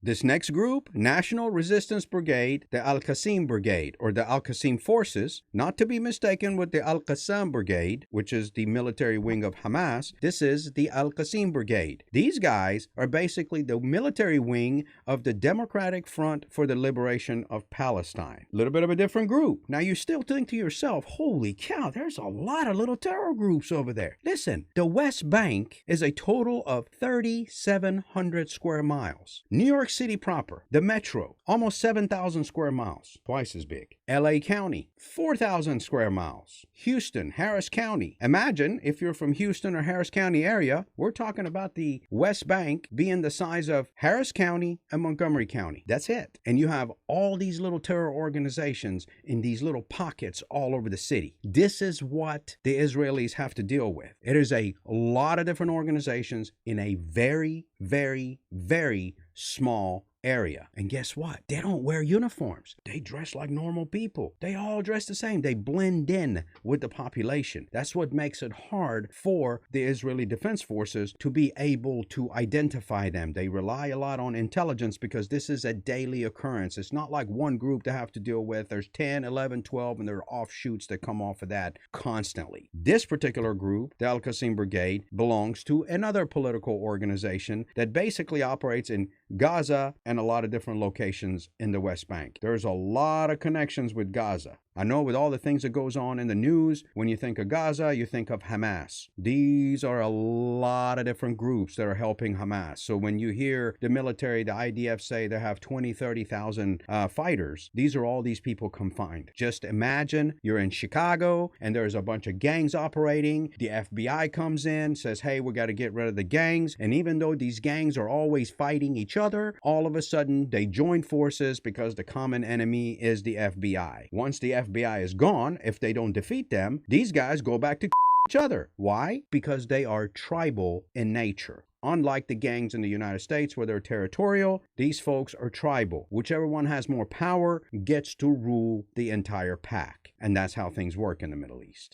This next group, National Resistance Brigade, the Al-Qasim Brigade, or the Al-Qasim Forces, not to be mistaken with the Al-Qasim Brigade, which is the military wing of Hamas. This is the Al-Qasim Brigade. These guys are basically the military wing of the Democratic Front for the Liberation of Palestine. A little bit of a different group. Now you still think to yourself, holy cow, there's a lot of little terror groups over there. Listen, the West Bank is a total of 3,700 square miles. New York City proper, the metro, almost 7,000 square miles, twice as big. LA County, 4,000 square miles. Houston, Harris County. Imagine if you're from Houston or Harris County area, we're talking about the West Bank being the size of Harris County and Montgomery County. That's it. And you have all these little terror organizations in these little pockets all over the city. This is what the Israelis have to deal with. It is a lot of different organizations in a very, very, very small area. And guess what? They don't wear uniforms. They dress like normal people. They all dress the same. They blend in with the population. That's what makes it hard for the Israeli Defense Forces to be able to identify them. They rely a lot on intelligence because this is a daily occurrence. It's not like one group to have to deal with. There's 10, 11, 12, and there are offshoots that come off of that constantly. This particular group, the Al-Qasim Brigade, belongs to another political organization that basically operates in Gaza and a lot of different locations in the West Bank. There's a lot of connections with Gaza. I know with all the things that goes on in the news, when you think of Gaza, you think of Hamas. These are a lot of different groups that are helping Hamas. So when you hear the military, the IDF say they have 20, 30,000 fighters, these are all these people confined. Just imagine you're in Chicago and there's a bunch of gangs operating. The FBI comes in, says, hey, we got to get rid of the gangs. And even though these gangs are always fighting each other, all of a sudden they join forces because the common enemy is the FBI. Once the FBI is gone, if they don't defeat them, these guys go back to each other. Why? Because they are tribal in nature. Unlike the gangs in the United States where they're territorial, these folks are tribal. Whichever one has more power gets to rule the entire pack. And that's how things work in the Middle East.